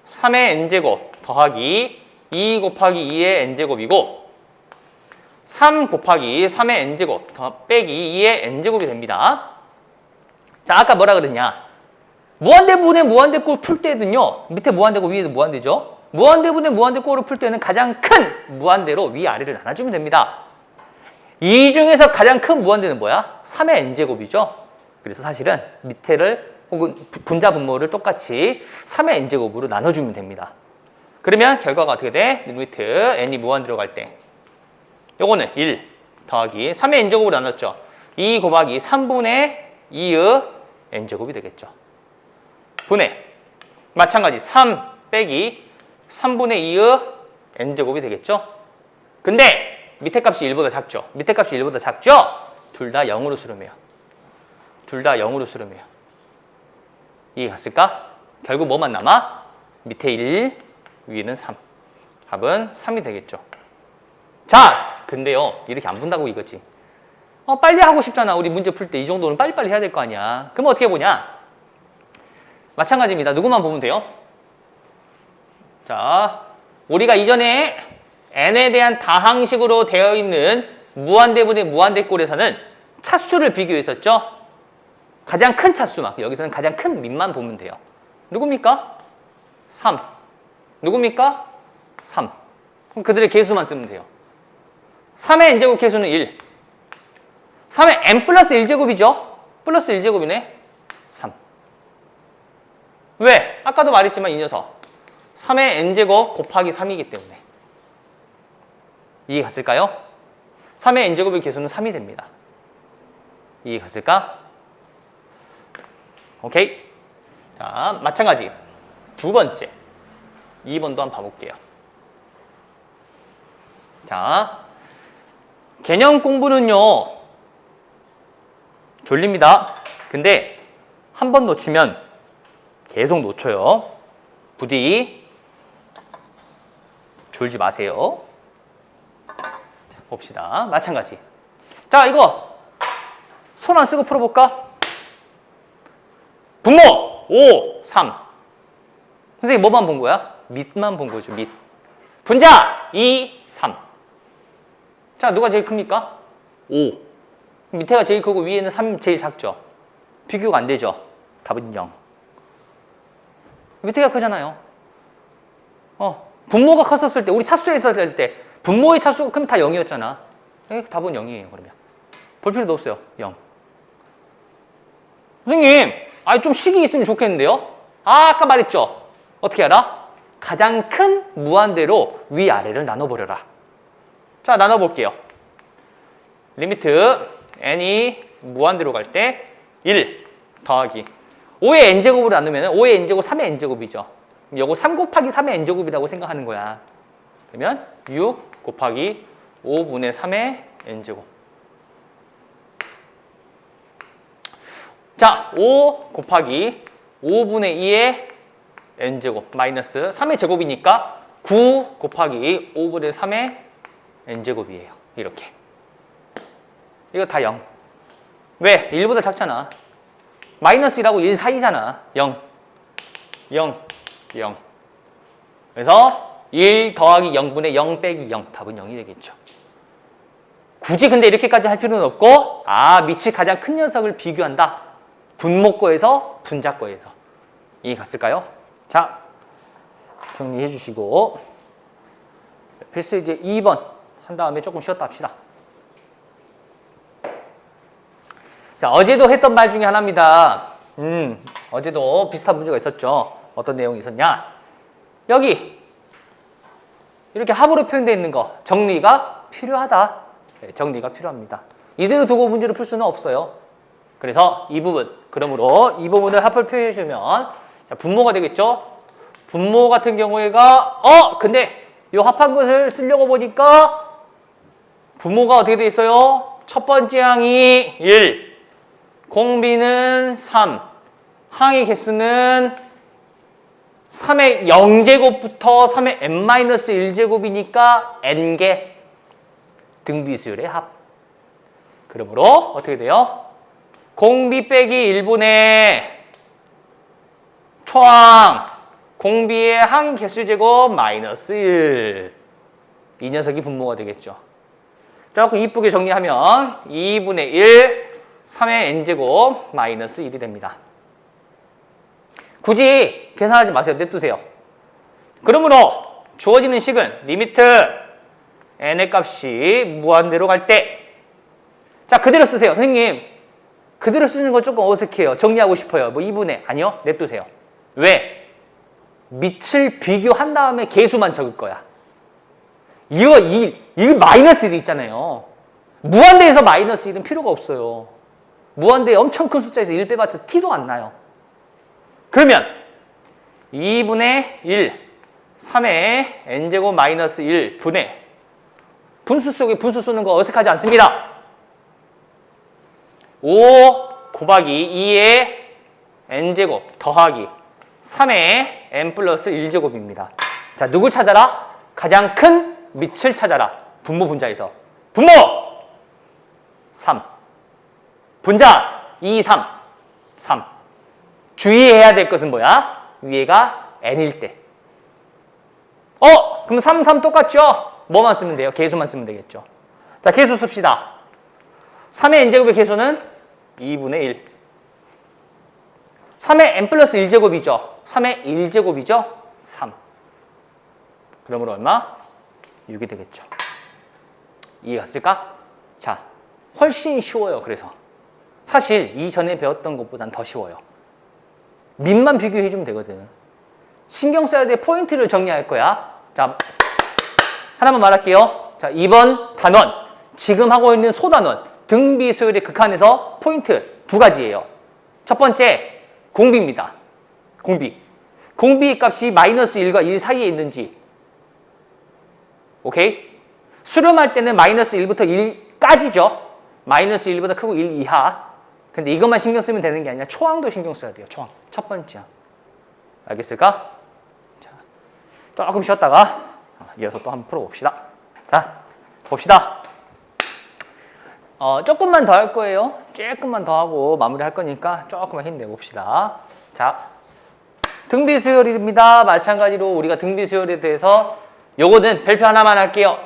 3의 n제곱 더하기 2 곱하기 2의 n제곱이고 3 곱하기 3의 n제곱 더 빼기 2의 n제곱이 됩니다. 자, 아까 뭐라 그랬냐? 무한대분의 무한대꼴 풀 때는요. 밑에 무한대고 위에도 무한대죠. 무한대분의 무한대꼴을 풀 때는 가장 큰 무한대로 위아래를 나눠주면 됩니다. 이 중에서 가장 큰 무한대는 뭐야? 3의 n제곱이죠. 그래서 사실은 밑에를 혹은 분자 분모를 똑같이 3의 n제곱으로 나눠주면 됩니다. 그러면 결과가 어떻게 돼? 리미트 n이 무한대로 갈 때 요거는 1 더하기 3의 n제곱으로 나눴죠. 2 곱하기 3분의 2의 n제곱이 되겠죠. 분의 마찬가지 3 빼기 3분의 2의 n제곱이 되겠죠. 근데 밑에 값이 1보다 작죠. 밑에 값이 1보다 작죠. 둘 다 0으로 수렴해요. 둘 다 0으로 수렴해요. 이해 갔을까? 결국 뭐만 남아? 밑에 1, 위에는 3. 답은 3이 되겠죠. 자, 근데요. 이렇게 안 본다고 이거지. 빨리 하고 싶잖아. 우리 문제 풀 때 이 정도는 빨리빨리 해야 될 거 아니야. 그럼 어떻게 보냐? 마찬가지입니다. 누구만 보면 돼요? 자, 우리가 이전에 n에 대한 다항식으로 되어 있는 무한대분의 무한대꼴에서는 차수를 비교했었죠? 가장 큰 차수만, 여기서는 가장 큰 밑만 보면 돼요. 누굽니까? 3. 누굽니까? 3. 그럼 그들의 개수만 쓰면 돼요. 3의 n제곱 개수는 1. 3의 n 플러스 1제곱이죠? 플러스 1제곱이네. 3. 왜? 아까도 말했지만 이 녀석 3의 n제곱 곱하기 3이기 때문에. 이해 갔을까요? 3의 n제곱의 개수는 3이 됩니다. 이해 갔을까? 오케이. 자, 마찬가지. 두 번째. 2번도 한번 봐볼게요. 자, 개념 공부는요, 졸립니다. 근데 한 번 놓치면 계속 놓쳐요. 부디 졸지 마세요. 자, 봅시다. 마찬가지. 자, 이거 손 안 쓰고 풀어볼까? 분모 5, 3. 선생님 뭐만 본 거야? 밑만 본 거죠. 밑. 분자 2, 3. 자, 누가 제일 큽니까? 5. 밑에가 제일 크고 위에는 3 제일 작죠. 비교가 안 되죠. 답은 0. 밑에가 크잖아요. 분모가 컸었을 때, 우리 차수에 있었을 때 분모의 차수가 크면 다 0이었잖아. 답은 0이에요. 그러면 볼 필요도 없어요. 0. 선생님, 좀 식이 있으면 좋겠는데요? 아까 말했죠. 어떻게 알아? 가장 큰 무한대로 위아래를 나눠버려라. 자, 나눠볼게요. 리미트 n이 무한대로 갈 때 1 더하기 5의 n제곱으로 나누면 5의 n제곱 3의 n제곱이죠. 요거 3 곱하기 3의 n제곱이라고 생각하는 거야. 그러면 6 곱하기 5분의 3의 n제곱. 자, 5 곱하기 5분의 2의 n제곱 마이너스 3의 제곱이니까 9 곱하기 5분의 3의 n제곱이에요. 이렇게. 이거 다 0. 왜? 1보다 작잖아. 마이너스 1하고 1 사이잖아. 0. 0. 0. 그래서 1 더하기 0분의 0 빼기 0. 답은 0이 되겠죠. 굳이 근데 이렇게까지 할 필요는 없고, 밑이 가장 큰 녀석을 비교한다. 분모거에서 분자거에서. 이해 갔을까요? 자, 정리해 주시고 필수 이제 2번 한 다음에 조금 쉬었다 합시다. 자, 어제도 했던 말 중에 하나입니다. 어제도 비슷한 문제가 있었죠. 어떤 내용이 있었냐? 여기 이렇게 합으로 표현되어 있는 거 정리가 필요하다. 네, 정리가 필요합니다. 이대로 두고 문제를 풀 수는 없어요. 그래서 이 부분, 그러므로 이 부분을 합을 표현해 주면 분모가 되겠죠? 분모 같은 경우에가 근데 이 합한 것을 쓰려고 보니까 분모가 어떻게 돼 있어요? 첫 번째 항이 1, 공비는 3, 항의 개수는 3의 0제곱부터 3의 n-1제곱이니까 n개 등비수열의 합. 그러므로 어떻게 돼요? 공비 빼기 1분의 초항 공비의 항인 개수 제곱 마이너스 1. 이 녀석이 분모가 되겠죠. 조금 이쁘게 정리하면 2분의 1 3의 n제곱 마이너스 1이 됩니다. 굳이 계산하지 마세요. 냅두세요. 그러므로 주어지는 식은 리미트 n의 값이 무한대로 갈 때, 자 그대로 쓰세요. 선생님 그대로 쓰는 거 조금 어색해요. 정리하고 싶어요. 뭐 2분의 아니요. 냅두세요. 왜? 밑을 비교한 다음에 계수만 적을 거야. 이거 마이너스 1이 있잖아요. 무한대에서 마이너스 1은 필요가 없어요. 무한대에 엄청 큰 숫자에서 1 빼봤자 티도 안 나요. 그러면 2분의 1 3의 n제곱 마이너스 1 분의 분수 속에 분수 쏘는 거 어색하지 않습니다. 5 곱하기 2의 n제곱 더하기 3의 n 플러스 1제곱입니다. 자, 누굴 찾아라? 가장 큰 밑을 찾아라. 분모 분자에서. 분모! 3. 분자! 2, 3. 3. 주의해야 될 것은 뭐야? 위에가 n일 때. 그럼 3, 3 똑같죠? 뭐만 쓰면 돼요? 계수만 쓰면 되겠죠. 자, 계수 씁시다. 3의 n제곱의 계수는 2분의 1. 3의 n 플러스 1제곱이죠. 3의 1제곱이죠. 3. 그러므로 얼마? 6이 되겠죠. 이해가 갔을까? 자, 훨씬 쉬워요. 그래서 사실 이전에 배웠던 것보단 더 쉬워요. 밑만 비교해주면 되거든. 신경 써야 될 포인트를 정리할 거야. 자, 하나만 말할게요. 자, 이번 단원, 지금 하고 있는 소단원, 등비 수열의 극한에서 포인트 2가지예요. 첫 번째, 공비입니다. 공비. 공비 값이 마이너스 1과 1 사이에 있는지. 오케이? 수렴할 때는 마이너스 1부터 1까지죠. 마이너스 1보다 크고 1 이하. 근데 이것만 신경 쓰면 되는 게 아니라 초항도 신경 써야 돼요. 초항. 첫 번째. 알겠을까? 자, 조금 쉬었다가 이어서 또 한번 풀어봅시다. 자, 봅시다. 조금만 더 할 거예요. 조금만 더 하고 마무리할 거니까 조금만 힘내봅시다. 자, 등비수열입니다. 마찬가지로 우리가 등비수열에 대해서 요거는 별표 하나만 할게요.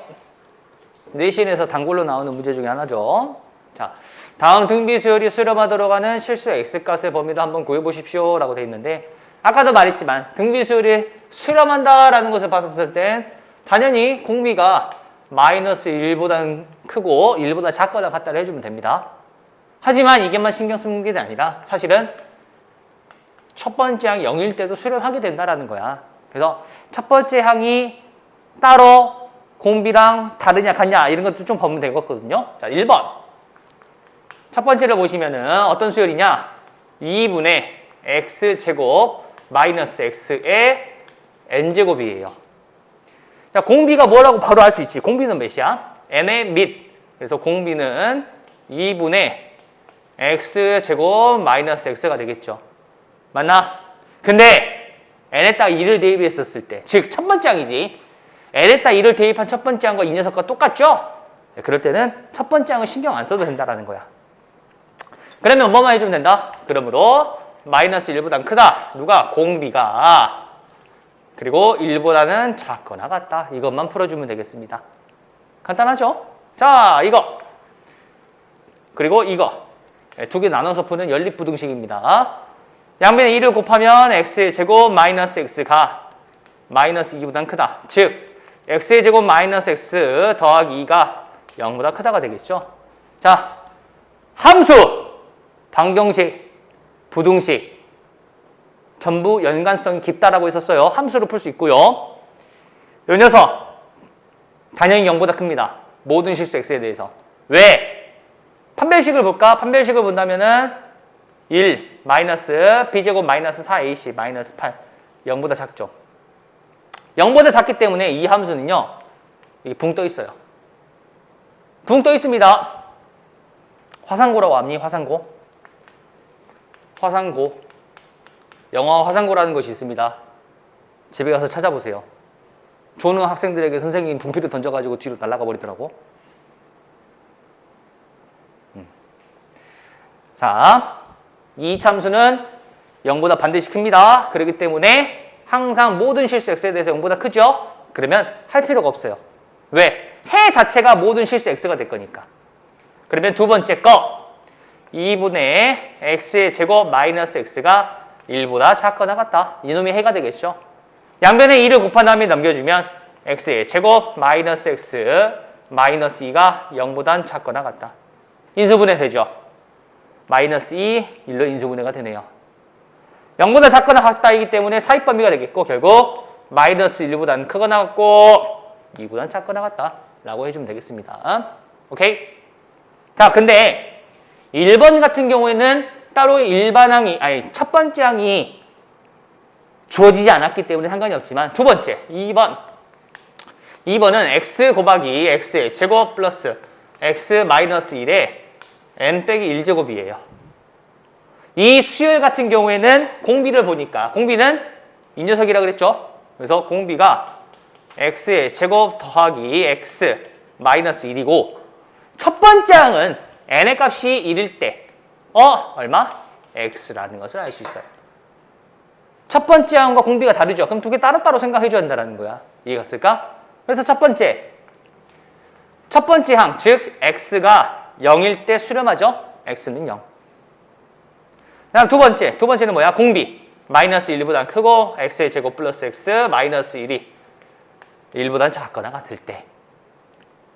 내신에서 단골로 나오는 문제 중에 하나죠. 자, 다음 등비수열이 수렴하도록 하는 실수 x값의 범위를 한번 구해보십시오 라고 되어 있는데, 아까도 말했지만 등비수열이 수렴한다라는 것을 봤었을 땐 당연히 공비가 마이너스 1보다 크고 1보다 작거나 같다를 해주면 됩니다. 하지만 이게만 신경 쓰는 게 아니라 사실은 첫 번째 항이 0일 때도 수렴하게 된다라는 거야. 그래서 첫 번째 항이 따로 공비랑 다르냐 같냐 이런 것도 좀 보면 되겠거든요. 자, 1번. 첫 번째를 보시면은 어떤 수열이냐? 2분의 x제곱 마이너스 x의 n제곱이에요. 자, 공비가 뭐라고 바로 알 수 있지? 공비는 몇이야? n의 밑. 그래서 공비는 2분의 x제곱 마이너스 x가 되겠죠. 맞나? 근데 n에다가 2를 대입했었을 때, 즉 첫 번째 항이지. n에다가 2를 대입한 첫 번째 항과 이 녀석과 똑같죠? 그럴 때는 첫 번째 항은 신경 안 써도 된다라는 거야. 그러면 뭐만 해주면 된다? 그러므로 마이너스 1보단 크다. 누가? 공비가. 그리고 1보다는 작거나 같다. 이것만 풀어주면 되겠습니다. 간단하죠? 자, 이거. 그리고 이거. 두 개 나눠서 푸는 연립부등식입니다. 양변에 2를 곱하면 x의 제곱 마이너스 x가 마이너스 2보단 크다. 즉, x의 제곱 마이너스 x 더하기 2가 0보다 크다가 되겠죠. 자, 함수, 방정식, 부등식 전부 연관성이 깊다라고 했었어요. 함수로 풀 수 있고요. 이 녀석 당연히 0보다 큽니다. 모든 실수 x에 대해서. 왜? 판별식을 볼까? 판별식을 본다면은 1 마이너스 b제곱 마이너스 4ac 마이너스 8 0보다 작죠. 0보다 작기 때문에 이 함수는요, 이게 붕 떠 있어요. 붕 떠 있습니다. 화상고라고 합니? 화상고. 화상고. 영어 화상고라는 것이 있습니다. 집에 가서 찾아보세요. 조는 학생들에게 선생님이 분필을 던져가지고 뒤로 날아가 버리더라고. 자, 이 참수는 0보다 반드시 큽니다. 그렇기 때문에 항상 모든 실수 x에 대해서 0보다 크죠? 그러면 할 필요가 없어요. 왜? 해 자체가 모든 실수 x가 될 거니까. 그러면 두 번째 거 2분의 x의 제곱 마이너스 x가 1보다 작거나 같다. 이놈이 해가 되겠죠? 양변에 2를 곱한 다음에 넘겨주면 x의 제곱 마이너스 x 마이너스 2가 0보단 작거나 같다. 인수분해 되죠? 마이너스 2, 1로 인수분해가 되네요. 0보다 작거나 같다이기 때문에 사입 범위가 되겠고 결국 마이너스 1보다는 크거나 같고 2보다는 작거나 같다 라고 해주면 되겠습니다. 오케이? 자, 근데 1번 같은 경우에는 따로 일반항이, 아니 첫 번째 항이 주어지지 않았기 때문에 상관이 없지만 두 번째, 2번은 x 곱하기 x의 제곱 플러스 x 마이너스 1의 n 빼기 1제곱이에요. 이 수열 같은 경우에는 공비를 보니까 공비는 이 녀석이라고 그랬죠? 그래서 공비가 x의 제곱 더하기 x 마이너스 1이고 첫 번째 항은 n의 값이 1일 때 얼마? x라는 것을 알 수 있어요. 첫 번째 항과 공비가 다르죠? 그럼 두 개 따로따로 생각해줘야 한다는 거야. 이해가 갔을까? 그래서 첫 번째 항, 즉 x가 0일 때 수렴하죠? x는 0. 그다음 두 번째는 뭐야? 공비. 마이너스 1보다 크고 x의 제곱 플러스 x 마이너스 1이 1보다 작거나 같을 때.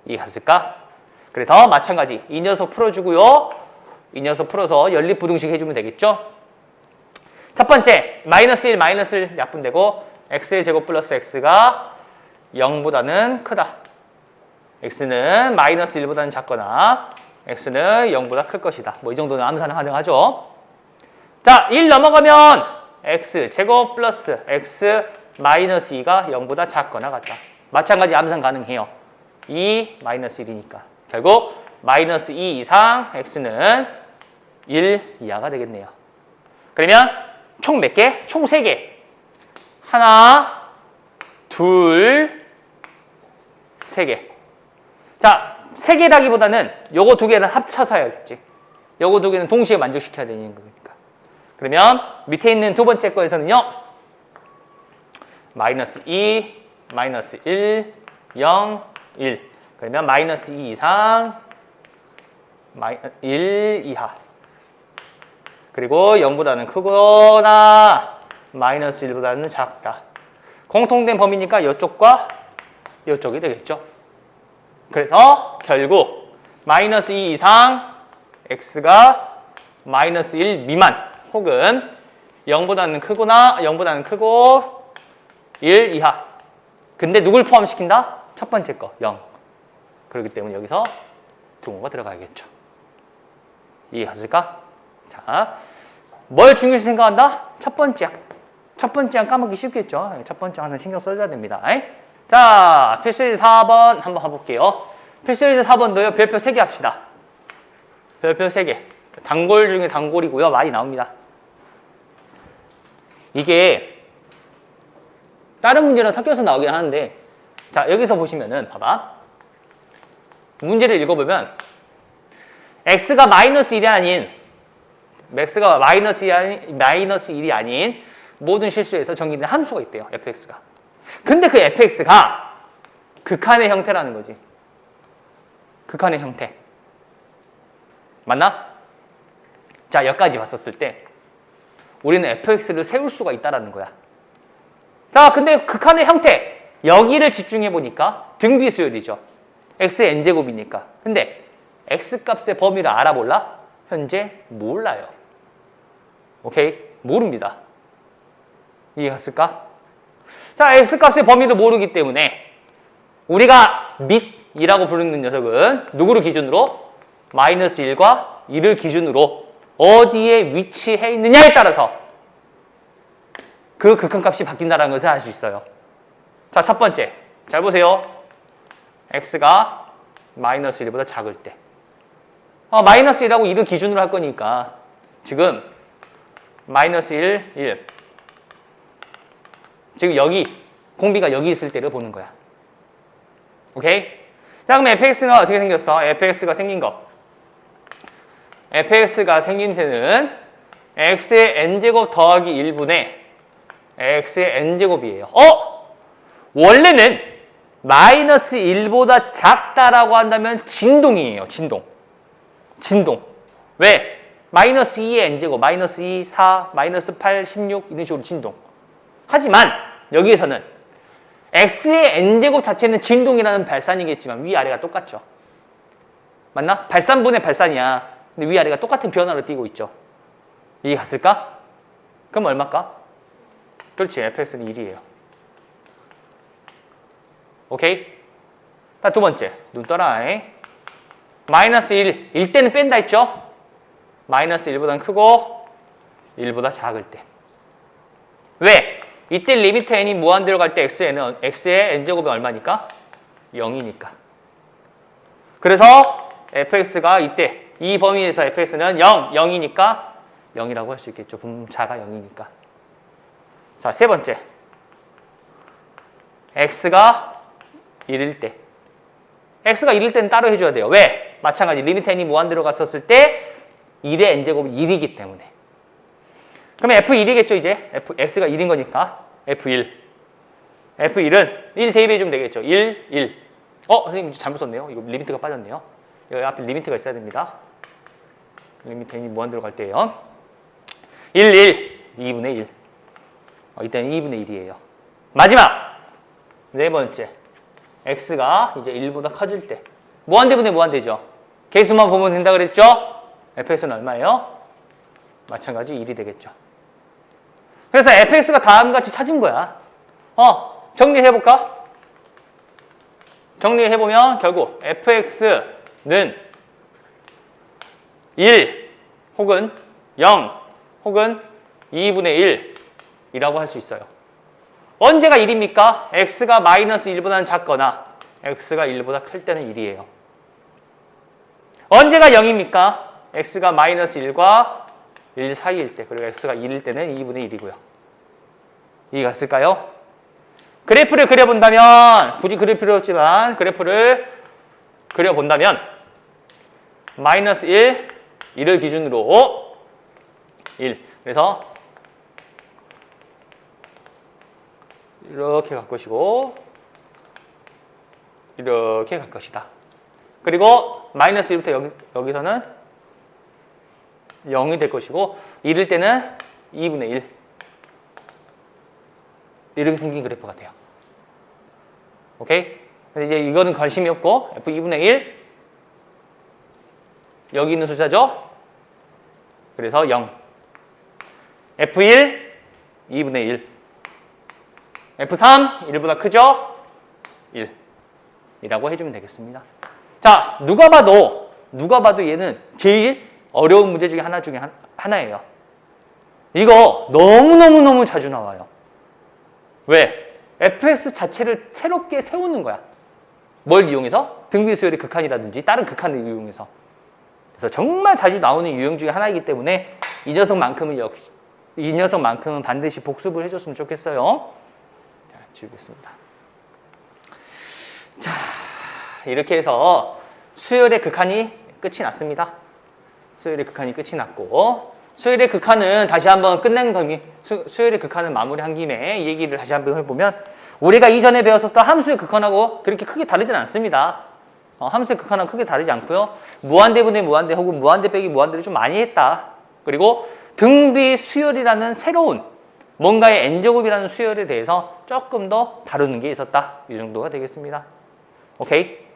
이해가 갔을까? 그래서 마찬가지 이 녀석 풀어주고요. 이 녀석 풀어서 연립부등식 해주면 되겠죠? 첫 번째, 마이너스 1, 마이너스 1 약분되고 x의 제곱 플러스 x가 0보다는 크다. x는 마이너스 1보다는 작거나 x는 0보다 클 것이다. 뭐 이 정도는 암산은 가능하죠. 자, 1 넘어가면 x 제곱 플러스 x 마이너스 2가 0보다 작거나 같다. 마찬가지 암산 가능해요. 2 마이너스 1이니까. 결국 마이너스 2 이상 x는 1 이하가 되겠네요. 그러면 총 몇 개? 총 3개. 하나, 둘, 3개. 자, 3개라기보다는 요거 2개는 합쳐서 해야겠지. 요거 2개는 동시에 만족시켜야 되는 거니까. 그러면 밑에 있는 두 번째 거에서는요. 마이너스 2, 마이너스 1, 0, 1. 그러면 마이너스 2 이상, 1 이하. 그리고 0보다는 크거나 마이너스 1보다는 작다. 공통된 범위니까 이쪽과 이쪽이 되겠죠. 그래서 결국 마이너스 2 이상 x가 마이너스 1 미만 혹은 0보다는 크거나 0보다는 크고 1 이하. 근데 누굴 포함시킨다? 첫 번째 거 0. 그렇기 때문에 여기서 등호가 들어가야겠죠. 이해하실까? 자, 뭘 중요시 생각한다? 첫 번째 항 까먹기 쉽겠죠. 첫 번째 항상 신경 써줘야 됩니다. 자, 필수예제 4번 한번 가볼게요. 필수예제 4번도요. 별표 3개 합시다. 별표 3개. 단골 중에 단골이고요. 많이 나옵니다. 이게 다른 문제랑 섞여서 나오긴 하는데 자, 여기서 보시면은 봐봐. 문제를 읽어보면 x가 마이너스 1이 아닌 max가 마이너스 1이 아닌 모든 실수에서 정의된 함수가 있대요. fx가. 근데 그 fx가 극한의 형태라는 거지. 극한의 형태. 맞나? 자, 여기까지 봤었을 때 우리는 fx를 세울 수가 있다라는 거야. 자, 근데 극한의 형태. 여기를 집중해 보니까 등비수열이죠. x의 n제곱이니까. 근데 x값의 범위를 알아볼라? 현재 몰라요. 오케이? 모릅니다. 이해갔을까? 자, x값의 범위를 모르기 때문에 우리가 밑이라고 부르는 녀석은 누구를 기준으로? 마이너스 1과 1을 기준으로 어디에 위치해 있느냐에 따라서 그 극한값이 바뀐다는 것을 알 수 있어요. 자, 첫 번째. 잘 보세요. x가 마이너스 1보다 작을 때. 마이너스 1하고 1을 기준으로 할 거니까 지금 마이너스 1, 1. 지금 여기 공비가 여기 있을 때를 보는 거야. 오케이? 자, 그럼 fx가 어떻게 생겼어? fx가 생긴 거. fx가 생김새는 x의 n제곱 더하기 1분의 x의 n제곱이에요. 원래는 마이너스 1보다 작다라고 한다면 진동이에요. 진동. 왜? 마이너스 2의 n제곱, 마이너스 2, 4, 마이너스 8, 16 이런 식으로 진동. 하지만 여기에서는 x의 n제곱 자체는 진동이라는 발산이겠지만 위아래가 똑같죠. 맞나? 발산분의 발산이야. 근데 위아래가 똑같은 변화로 띄고 있죠. 이해 갔을까? 그럼 얼마일까? 그렇지. fx는 1이에요. 오케이? 자, 두 번째. 눈 떠라. 마이너스 1 때는 뺀다 했죠? 마이너스 1보다는 크고 1보다 작을 때. 왜? 이때 리미트 n이 무한대로 갈 때 x의 n제곱이 얼마니까? 0이니까. 그래서 fx가 이때 이 범위에서 fx는 0이니까 0이라고 할 수 있겠죠. 분자가 0이니까. 자, 세 번째. x가 1일 때. x가 1일 때는 따로 해줘야 돼요. 왜? 마찬가지 리미트 n이 무한대로 갔었을 때 1의 n제곱이 1이기 때문에. 그러면 f1이겠죠, 이제? x가 1인 거니까. f1. f1은 1 대입해주면 되겠죠. 1. 선생님 잘못 썼네요. 이거 리미트가 빠졌네요. 여기 앞에 리미트가 있어야 됩니다. 리미트 n이 무한대로 갈 때예요. 1, 2분의 1. 이때는 2분의 1이에요. 마지막! 네 번째. x가 이제 1보다 커질 때. 무한대분의 무한대죠. 개수만 보면 된다 그랬죠? fx는 얼마예요? 마찬가지 1이 되겠죠. 그래서 fx가 다음같이 찾은 거야. 정리해볼까? 정리해보면 결국 fx는 1 혹은 0 혹은 2분의 1이라고 할 수 있어요. 언제가 1입니까? x가 마이너스 1보다는 작거나 x가 1보다 클 때는 1이에요. 언제가 0입니까? x가 마이너스 1과 1 사이일 때, 그리고 x가 1일 때는 2분의 1이고요. 이해가 갔을까요? 그래프를 그려본다면, 굳이 그릴 필요 없지만 그래프를 그려본다면 마이너스 1, 1을 기준으로 1. 그래서 이렇게 갈 것이고 이렇게 갈 것이다. 그리고 마이너스 1부터 여기서는 0이 될 것이고 1일 때는 2분의 1 이렇게 생긴 그래프가 돼요. 오케이? 근데 이제 이거는 관심이 없고 f2분의 1 여기 있는 숫자죠? 그래서 0 f1 2분의 1 f3 1보다 크죠? 1 이라고 해주면 되겠습니다. 자, 누가 봐도 얘는 제일 어려운 문제 중에 하나예요. 이거 너무너무 자주 나와요. 왜? fx 자체를 새롭게 세우는 거야. 뭘 이용해서? 등비수열의 극한이라든지 다른 극한을 이용해서. 그래서 정말 자주 나오는 유형 중에 하나이기 때문에 이 녀석만큼은 반드시 복습을 해줬으면 좋겠어요. 자, 지우겠습니다. 자, 이렇게 해서 수열의 극한이 끝이 났습니다. 수열의 극한이 끝이 났고 수열의 극한은 다시 한번 끝낸 거니 수열의 극한을 마무리한 김에 이 얘기를 다시 한번 해보면 우리가 이전에 배웠었던 함수의 극한하고 그렇게 크게 다르지는 않습니다. 함수의 극한하고 크게 다르지 않고요. 무한대분의 무한대 혹은 무한대 빼기 무한대를 좀 많이 했다. 그리고 등비 수열이라는 새로운 뭔가의 n제곱이라는 수열에 대해서 조금 더 다루는 게 있었다. 이 정도가 되겠습니다. 오케이?